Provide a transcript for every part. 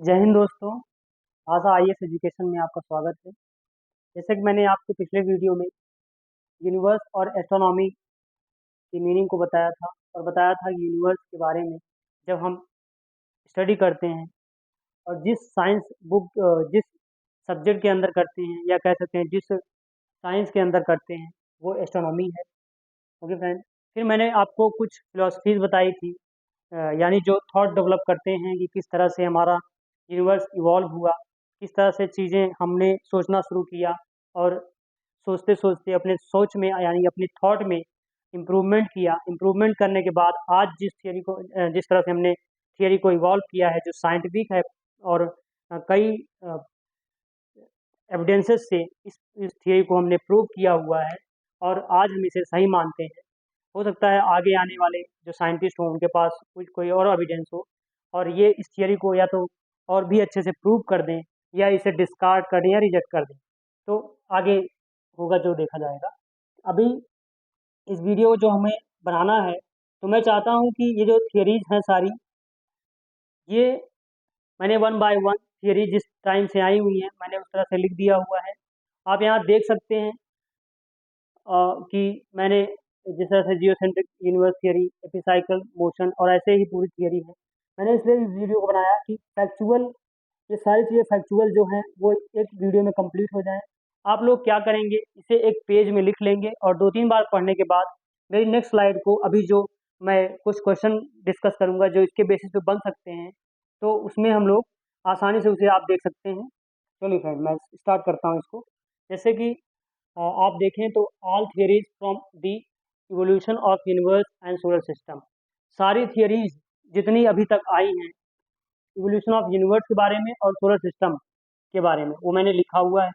जय हिंद दोस्तों। आशा IAS education में आपका स्वागत है। जैसे कि मैंने आपको पिछले वीडियो में यूनिवर्स और एस्ट्रोनॉमी की मीनिंग को बताया था और बताया था कि यूनिवर्स के बारे में जब हम स्टडी करते हैं और जिस साइंस बुक जिस सब्जेक्ट के अंदर करते हैं या कह सकते हैं जिस साइंस के अंदर करते हैं वो एस्ट्रोनॉमी है। Okay friend. फिर मैंने आपको कुछ फिलोसफीज बताई थी, यानी जो थॉट डेवलप करते हैं कि किस तरह से हमारा यूनिवर्स इवॉल्व हुआ, किस तरह से चीज़ें हमने सोचना शुरू किया और सोचते सोचते अपने सोच में यानी अपनी थॉट में इम्प्रूवमेंट किया। इम्प्रूवमेंट करने के बाद आज जिस तरह से हमने थियरी को इवॉल्व किया है जो साइंटिफिक है और कई एविडेंसेस से इस थियरी को हमने प्रूव किया हुआ है और आज हम इसे सही मानते हैं। हो सकता है आगे आने वाले जो साइंटिस्ट हों उनके पास कुछ कोई और एविडेंस हो और ये इस थियरी को या तो और भी अच्छे से प्रूव कर दें या इसे डिस्कार्ड कर दें या रिजेक्ट कर दें। तो आगे होगा जो देखा जाएगा। अभी इस वीडियो जो हमें बनाना है तो मैं चाहता हूँ कि ये जो थियरीज हैं सारी, ये मैंने वन बाय वन थियरी जिस टाइम से आई हुई हैं मैंने उस तरह से लिख दिया हुआ है। आप यहाँ देख सकते हैं कि मैंने जिस तरह से जियोसेंट्रिक यूनिवर्स थियरी, एपिसाइकल मोशन और ऐसे ही पूरी थियरी है। मैंने इसलिए इस वीडियो को बनाया कि फैक्चुअल ये सारी चीज़ें फैक्चुअल जो हैं वो एक वीडियो में कंप्लीट हो जाएं। आप लोग क्या करेंगे, इसे एक पेज में लिख लेंगे और 2-3 बार पढ़ने के बाद मेरी नेक्स्ट स्लाइड को अभी जो मैं कुछ क्वेश्चन डिस्कस करूंगा जो इसके बेसिस पे बन सकते हैं, तो उसमें हम लोग आसानी से उसे आप देख सकते हैं। चलिए फ्रेंड, मैं स्टार्ट करता हूँ इसको। जैसे कि आप देखें तो all theories from the evolution of universe and solar system, सारी थियरीज जितनी अभी तक आई हैं इवोल्यूशन ऑफ यूनिवर्स के बारे में और सोलर सिस्टम के बारे में वो मैंने लिखा हुआ है।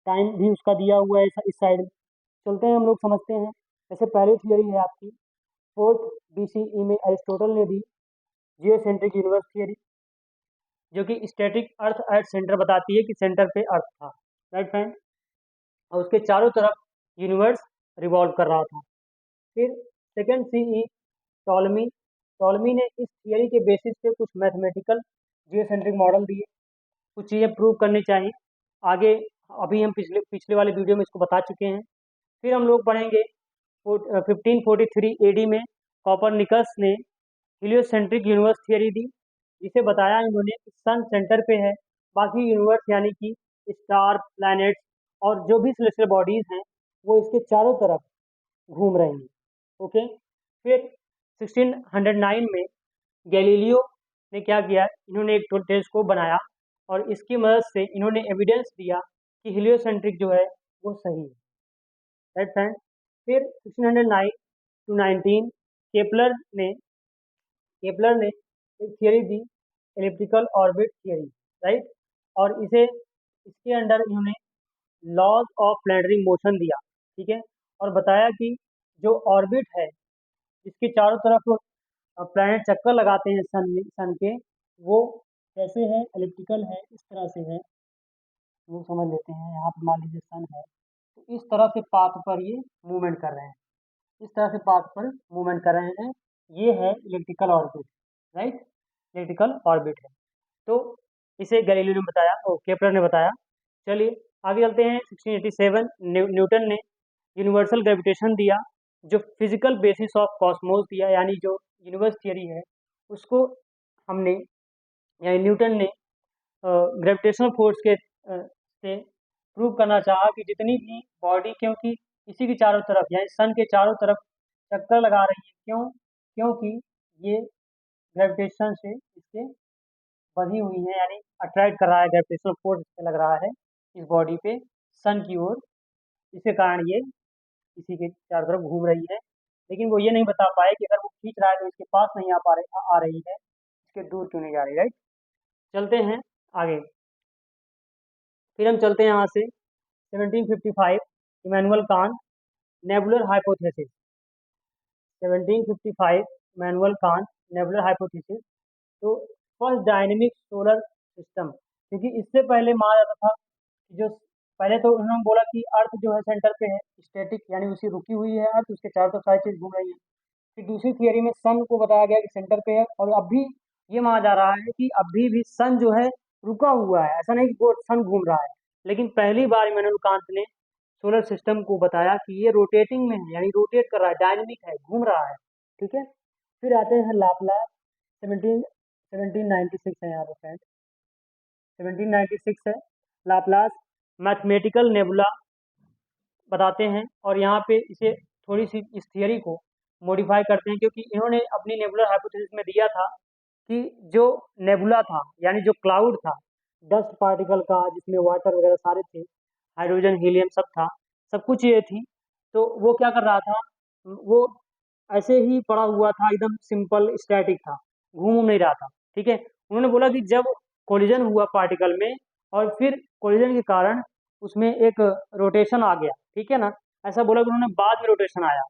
टाइम भी उसका दिया हुआ है इस साइड में। चलते हैं हम लोग समझते हैं। जैसे पहली थियरी है आपकी 4th BCE में एरिस्टोटल ने दी जियोसेंट्रिक यूनिवर्स थियरी, जो कि स्टैटिक अर्थ एट सेंटर बताती है कि सेंटर पे अर्थ था। Right friend. और उसके चारों तरफ यूनिवर्स रिवॉल्व कर रहा था। फिर सेकंड CE टॉलमी टॉलमी ने इस थियरी के बेसिस पे कुछ मैथमेटिकल जियोसेंट्रिक मॉडल दिए, कुछ चीज़ें प्रूव करनी चाहिए आगे। अभी हम पिछले पिछले वाले वीडियो में इसको बता चुके हैं। फिर हम लोग पढ़ेंगे 1543 AD में कॉपरनिकस ने हीलियोसेंट्रिक यूनिवर्स थियरी दी, जिसे बताया इन्होंने सन सेंटर पे है, बाकी यूनिवर्स यानी कि स्टार, प्लैनेट्स और जो भी सेलेस्टियल बॉडीज हैं वो इसके चारों तरफ घूम रहे हैं। ओके। फिर 1609 में गैलीलियो ने क्या किया, इन्होंने एक टेलीस्कोप बनाया और इसकी मदद से इन्होंने एविडेंस दिया कि हीलियोसेंट्रिक जो है वो सही है। Right friend. फिर 1609 टू 19 केपलर ने केपलर ने एक थियरी दी, एलिप्टिकल ऑर्बिट थियरी। राइट। और इसे इसके अंडर इन्होंने लॉज ऑफ प्लैनेटरी मोशन दिया। ठीक है। और बताया कि जो ऑर्बिट है जिसके चारों तरफ प्लैनेट चक्कर लगाते हैं सन के, वो कैसे है, एलिप्टिकल है, इस तरह से है। वो समझ लेते हैं। यहाँ पर मान लीजिए सन है तो इस तरह से पाथ पर ये मूवमेंट कर रहे हैं, इस तरह से पाथ पर मूवमेंट कर रहे हैं। ये है electrical orbit. Right. Electrical orbit है। तो इसे गैलीलियो ने बताया और केपलर ने बताया। चलिए आगे चलते हैं। 1687 न्यूटन ने यूनिवर्सल ग्रेविटेशन दिया, जो फिजिकल बेसिस ऑफ कॉस्मोस दिया, यानी जो यूनिवर्स थियरी है उसको हमने यानी न्यूटन ने ग्रेविटेशनल फोर्स के से प्रूव करना चाहा कि जितनी भी बॉडी, क्योंकि इसी के चारों तरफ यानी सन के चारों तरफ चक्कर लगा रही है, क्यों, क्योंकि ये ग्रेविटेशन से इसके बंधी हुई है, यानी अट्रैक्ट कर रहा है, ग्रेविटेशनल फोर्स इससे लग रहा है इस बॉडी पे सन की ओर। इसके कारण ये इसी के चारों तरफ घूम रही है। लेकिन वो ये नहीं बता पाए कि अगर वो खींच रहा है तो इसके पास नहीं आ रही है, इसके दूर क्यों नहीं जा रही। राइट। चलते हैं आगे। फिर हम चलते हैं यहाँ से 1755 Immanuel Kant nebular hypothesis. 1755 Immanuel Kant nebular hypothesis. तो फर्स्ट डायनेमिक सोलर सिस्टम, क्योंकि इससे पहले माना जाता था कि जो पहले तो उन्होंने बोला कि अर्थ जो है सेंटर पे है, स्टैटिक यानी उसी रुकी हुई है अर्थ, उसके चारों तरफ सारी चीज घूम रही है। फिर दूसरी थियरी में सन को बताया गया कि सेंटर पे है और अब भी ये माना जा रहा है कि अभी भी सन जो है रुका हुआ है, ऐसा नहीं कि वो सन घूम रहा है। लेकिन पहली बार इमैनुअल कांत ने सोलर सिस्टम को बताया कि ये रोटेटिंग में है, यानी रोटेट कर रहा है, डायनेमिक है, घूम रहा है। ठीक है। फिर आते हैं लाप्लास, 1796 है यहाँ पे फ्रेंड, 1796 है। लाप्लास मैथमेटिकल नेबुला बताते हैं, और यहाँ पे इसे थोड़ी सी इस थियरी को मॉडिफाई करते हैं, क्योंकि इन्होंने अपनी नेबुलर हाइपोथेसिस में दिया था कि जो नेबुला था, यानी जो क्लाउड था डस्ट पार्टिकल का, जिसमें वाटर वगैरह सारे थे, हाइड्रोजन हीलियम सब था, सब कुछ ये थी, तो वो क्या कर रहा था, वो ऐसे ही पड़ा हुआ था, एकदम सिंपल स्टैटिक था, घूम नहीं रहा था। ठीक है। उन्होंने बोला कि जब कोलिजन हुआ पार्टिकल में, और फिर कोलिजन के कारण उसमें एक रोटेशन आ गया, ठीक है ना, ऐसा बोला कि उन्होंने बाद में रोटेशन आया।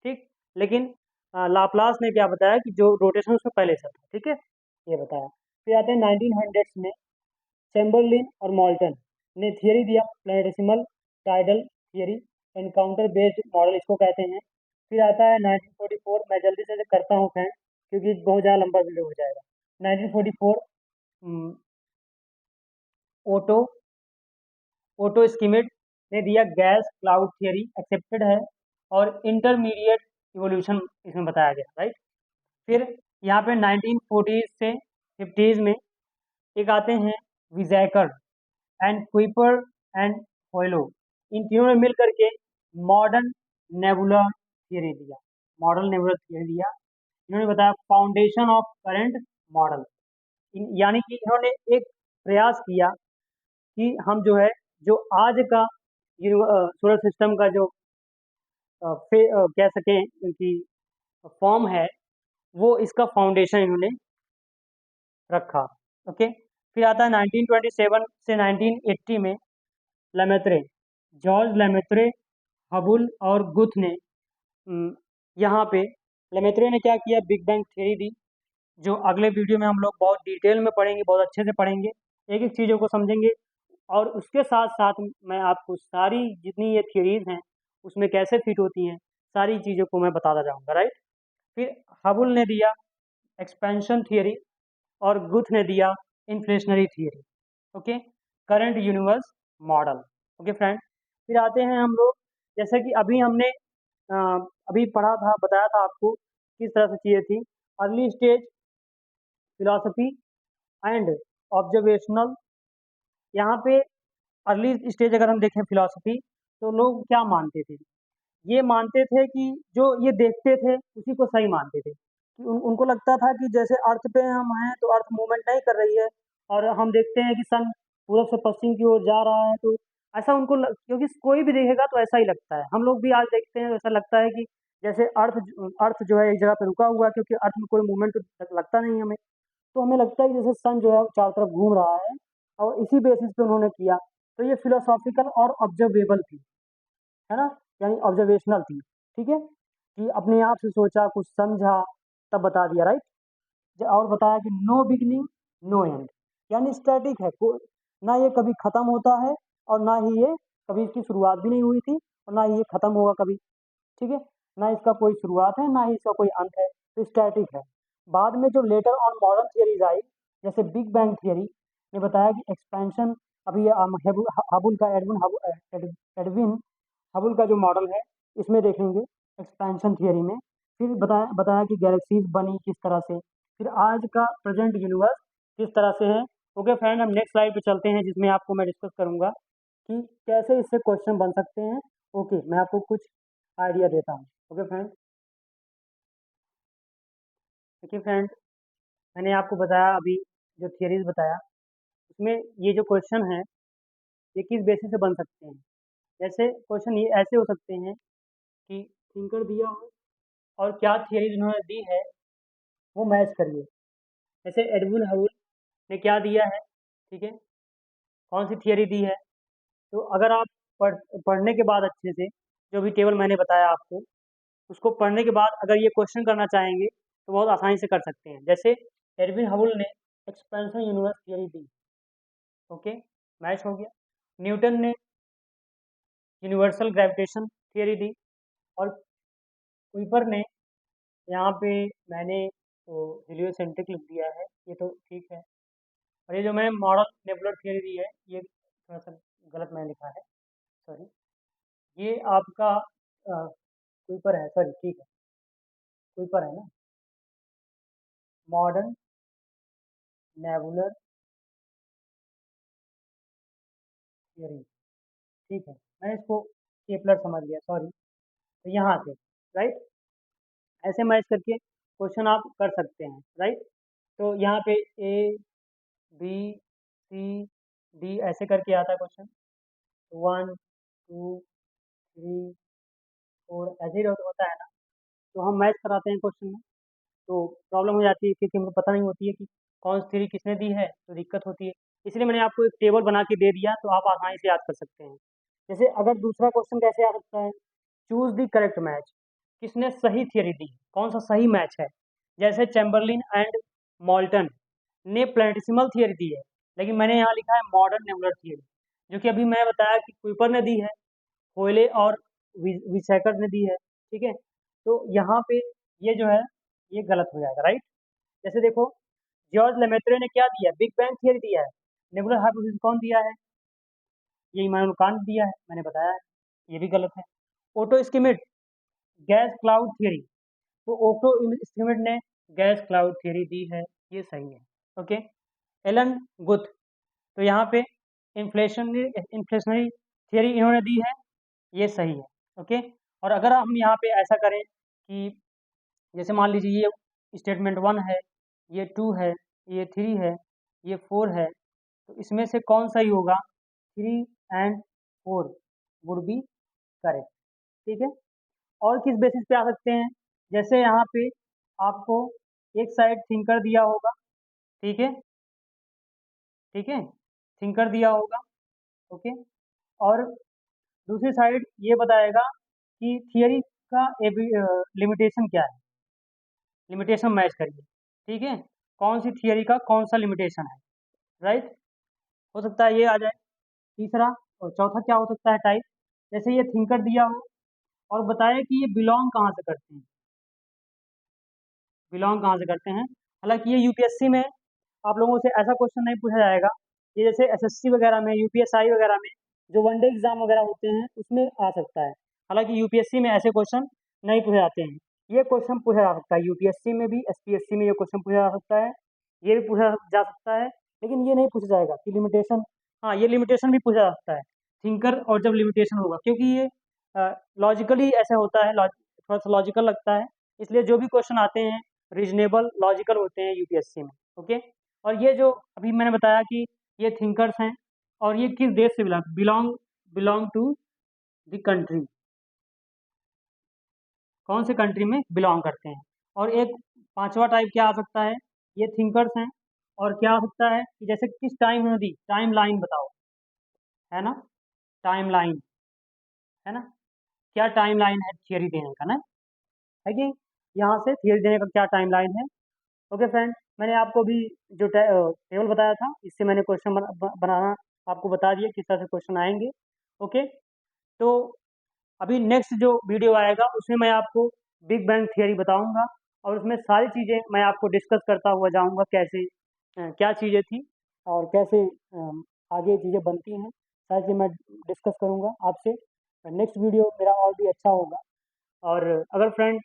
ठीक। लेकिन लाप्लास ने क्या बताया कि जो रोटेशन उसमें पहले से था। ठीक है, ये बताया। फिर आते हैं 1900 में, चैम्बरलिन और मॉल्टन ने थियरी दिया, planetesimal tidal theory, encounter based model इसको कहते हैं। फिर आता है 1944, मैं जल्दी से करता हूँ फ्रेंड, क्योंकि बहुत ज़्यादा लंबा वीडियो हो जाएगा। 1944, ओटो ओटो स्किमिड ने दिया गैस क्लाउड थियरी, एक्सेप्टेड है, और इंटरमीडिएट इवोल्यूशन इसमें बताया गया, राइट। फिर यहाँ पे 1940 से 50s में एक आते हैं विजयकर एंड क्विपर एंड होयलो, इन तीनों ने मिल करके मॉडर्न नेबुलर थियरी दिया, मॉडर्न नेबुलर थियरी दिया। इन्होंने बताया फाउंडेशन ऑफ करंट मॉडल, यानी कि इन्होंने एक प्रयास किया कि हम जो है, जो आज का सोलर सिस्टम का जो कह सकें कि फॉर्म है, वो इसका फाउंडेशन इन्होंने रखा। ओके। फिर आता है 1927 से 1980 में लेमेत्रे, जॉर्ज लेमेत्रे, हबुल और गुथ ने यहाँ पे लेमेत्रे ने क्या किया, बिग बैंग थ्योरी दी, जो अगले वीडियो में हम लोग बहुत डिटेल में पढ़ेंगे, बहुत अच्छे से पढ़ेंगे, एक एक चीज़ों को समझेंगे, और उसके साथ साथ मैं आपको सारी जितनी ये थ्योरीज हैं उसमें कैसे फिट होती हैं, सारी चीज़ों को मैं बताता जाऊँगा, राइट। फिर हबुल ने दिया एक्सपेंशन थियरी, और गुथ ने दिया inflationary theory. Okay. Current universe model. Okay friend. फिर आते हैं हम लोग, जैसे कि अभी हमने अ, अभी पढ़ा था, बताया था आपको किस तरह से चीज़ें थी, early stage philosophy and observational. यहाँ पे अर्ली स्टेज अगर हम देखें फिलॉसफी, तो लोग क्या मानते थे, ये मानते थे कि जो ये देखते थे उसी को सही मानते थे, कि उनको लगता था कि जैसे अर्थ पे हम हैं तो अर्थ मूवमेंट नहीं कर रही है, और हम देखते हैं कि सन पूरब से पश्चिम की ओर जा रहा है, तो ऐसा क्योंकि कोई भी देखेगा तो ऐसा ही लगता है, हम लोग भी आज देखते हैं तो ऐसा लगता है कि जैसे अर्थ जो है एक जगह पे रुका हुआ है, क्योंकि अर्थ में कोई मूवमेंट तो लगता नहीं हमें, तो हमें लगता है कि जैसे सन जो है वो चारों तरफ घूम रहा है, और इसी बेसिस पे उन्होंने किया। तो ये फिलोसॉफिकल और ऑब्जर्वेबल थी, है ना, यानी ऑब्जर्वेशनल थी। ठीक है, कि अपने आप से सोचा, कुछ समझा, तब बता दिया, राइट। और बताया कि नो बिगनिंग नो एंड, यानी स्टैटिक है, ना ये कभी खत्म होता है, और ना ही ये कभी इसकी शुरुआत भी नहीं हुई थी, और ना ही ये खत्म होगा कभी। ठीक है, ना इसका कोई शुरुआत है, ना ही इसका कोई अंत है, तो स्टैटिक है। बाद में जो लेटर ऑन मॉडर्न थियरीज आई, जैसे बिग बैंग थियरी ने बताया कि एक्सपेंशन, अभी ये हबुल का एडविन हबुल का जो मॉडल है इसमें देखेंगे एक्सपेंशन थियरी में। फिर बताया बताया कि गैलेक्सीज बनी किस तरह से, फिर आज का प्रेजेंट यूनिवर्स किस तरह से है। ओके फ्रेंड, हम नेक्स्ट स्लाइड पे चलते हैं, जिसमें आपको मैं डिस्कस करूंगा कि कैसे इससे क्वेश्चन बन सकते हैं। ओके, मैं आपको कुछ आइडिया देता हूँ। Okay friend. देखिए फ्रेंड, मैंने आपको बताया अभी, जो थियरीज बताया उसमें ये जो क्वेश्चन है ये किस बेसिस से बन सकते हैं। जैसे क्वेश्चन ये ऐसे हो सकते हैं कि थिंकर दिया हो, और क्या थियरीज उन्होंने दी है वो मैच करिए। जैसे एडविन हबुल ने क्या दिया है, ठीक है, कौन सी थियरी दी है, तो अगर आप पढ़ने के बाद अच्छे से जो भी टेबल मैंने बताया आपको, उसको पढ़ने के बाद अगर ये क्वेश्चन करना चाहेंगे तो बहुत आसानी से कर सकते हैं। जैसे एडविन हबुल ने एक्सपेंशन यूनिवर्स थियरी दी, ओके, मैच हो गया। न्यूटन ने यूनिवर्सल ग्रेविटेशन थियरी दी, और कुइपर ने, यहाँ पे मैंने तो हेलियोसेंट्रिक लिख दिया है, ये तो ठीक है। और ये जो मैंने मॉडल नेबुलर थियरी दी है, ये थोड़ा सा गलत मैंने लिखा है, सॉरी। ये आपका कुइपर है, सॉरी, ठीक है, कुइपर है ना, मॉडर्न नेबुलर थियरी, ठीक है। मैं इसको केपलर समझ गया, सॉरी। तो यहाँ से, राइट, ऐसे मैच करके क्वेश्चन आप कर सकते हैं, राइट। तो यहाँ पे ए बी सी डी ऐसे करके आता है क्वेश्चन, 1 2 3 4 ऐसे ही होता है ना। तो हम मैच कराते हैं क्वेश्चन में, तो प्रॉब्लम हो जाती है क्योंकि हमको पता नहीं होती है कि कौन सी थ्योरी किसने दी है, तो दिक्कत होती है। इसलिए मैंने आपको एक टेबल बना के दे दिया, तो आप आसानी से याद कर सकते हैं। जैसे अगर दूसरा क्वेश्चन कैसे आ सकता है, चूज द करेक्ट मैच, किसने सही थियरी दी, कौन सा सही मैच है। जैसे चैम्बरलिन एंड मॉल्टन ने प्लैनेटेसिमल थियरी दी है, लेकिन मैंने यहाँ लिखा है मॉडर्न नेबुलर थियरी, जो कि अभी मैं बताया कि कुइपर ने दी है, होयले और विसेकर ने दी है, ठीक है। तो यहाँ पे ये जो है, ये गलत हो जाएगा, राइट। जैसे देखो, जॉर्ज लेमेत्रे ने क्या दिया है, बिग बैंग थियरी दिया है। नेबुलर हाइपोथेसिस कौन दिया है, ये इमानुएल कांट दिया है, मैंने बताया है, ये भी गलत है। Otto Schmidt gas cloud theory, तो ओटो स्किमिट ने गैस क्लाउड थियरी दी है, ये सही है, ओके। एलन गुथ, तो यहाँ पे इन्फ्लेशनरी थियरी इन्होंने दी है, ये सही है, ओके। और अगर हम यहाँ पे ऐसा करें कि जैसे मान लीजिए ये स्टेटमेंट 1 है, ये 2 है, ये 3 है, ये 4 है, तो इसमें से कौन सही होगा, 3 एंड 4 वुड बी करेक्ट, ठीक है। और किस बेसिस पे आ सकते हैं, जैसे यहाँ पे आपको एक साइड थिंकर दिया होगा, ठीक है, ठीक है, थिंकर दिया होगा, ओके। और दूसरी साइड ये बताएगा कि थियरी का लिमिटेशन क्या है, लिमिटेशन मैच करिए, ठीक है, कौन सी थियरी का कौन सा लिमिटेशन है, राइट। हो सकता है ये आ जाए। तीसरा और चौथा क्या हो सकता है टाइप, जैसे ये थिंकर दिया हो और बताया कि ये बिलोंग कहाँ से करते हैं, बिलोंग कहाँ से करते हैं। हालांकि ये यूपीएससी में आप लोगों से ऐसा क्वेश्चन नहीं पूछा जाएगा, ये जैसे एसएससी वगैरह में, यूपीएसआई वगैरह में जो वनडे एग्जाम वगैरह होते हैं उसमें आ सकता है। हालांकि यूपीएससी में ऐसे क्वेश्चन नहीं पूछे जाते हैं, ये क्वेश्चन पूछा जा सकता है यूपीएससी में भी, एसपीएससी में ये क्वेश्चन पूछा जा सकता है, ये भी पूछा जा सकता है। लेकिन ये नहीं पूछा जाएगा कि लिमिटेशन, हाँ ये लिमिटेशन भी पूछा जा सकता है, थिंकर और जब लिमिटेशन होगा, क्योंकि ये लॉजिकली ऐसे होता है, थोड़ा सा लॉजिकल लगता है, इसलिए जो भी क्वेश्चन आते हैं रीजनेबल लॉजिकल होते हैं यूपीएससी में, ओके। और ये जो अभी मैंने बताया कि ये थिंकर्स हैं, और ये किस देश से belong belong to the country, कौन से कंट्री में बिलोंग करते हैं। और एक पांचवा टाइप क्या आ सकता है, ये थिंकर्स हैं, और क्या आ सकता है कि जैसे किस टाइम उन्होंने दी, टाइम लाइन बताओ, है ना, टाइम लाइन, है ना, क्या टाइम लाइन है थियरी देने का ना, है कि यहाँ से थियरी देने का क्या टाइम लाइन है। ओके फ्रेंड, मैंने आपको भी जो टेबल बताया था, इससे मैंने क्वेश्चन बनाना आपको बता दिया किस तरह से क्वेश्चन आएंगे, ओके। तो अभी नेक्स्ट जो वीडियो आएगा उसमें मैं आपको बिग बैंग थियरी बताऊंगा, और उसमें सारी चीज़ें मैं आपको डिस्कस करता हुआ जाऊंगा, कैसे क्या चीज़ें थी और कैसे आगे चीज़ें बनती हैं, सारी चीज़ें मैं डिस्कस करूंगा आपसे। नेक्स्ट वीडियो मेरा और भी अच्छा होगा। और अगर फ्रेंड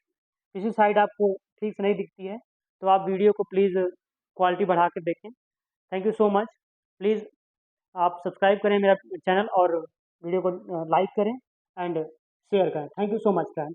किसी साइड आपको ठीक से नहीं दिखती है, तो आप वीडियो को प्लीज़ क्वालिटी बढ़ा के देखें। Thank you so much. Please आप सब्सक्राइब करें मेरा चैनल, और वीडियो को लाइक करें एंड शेयर करें। Thank you so much friend.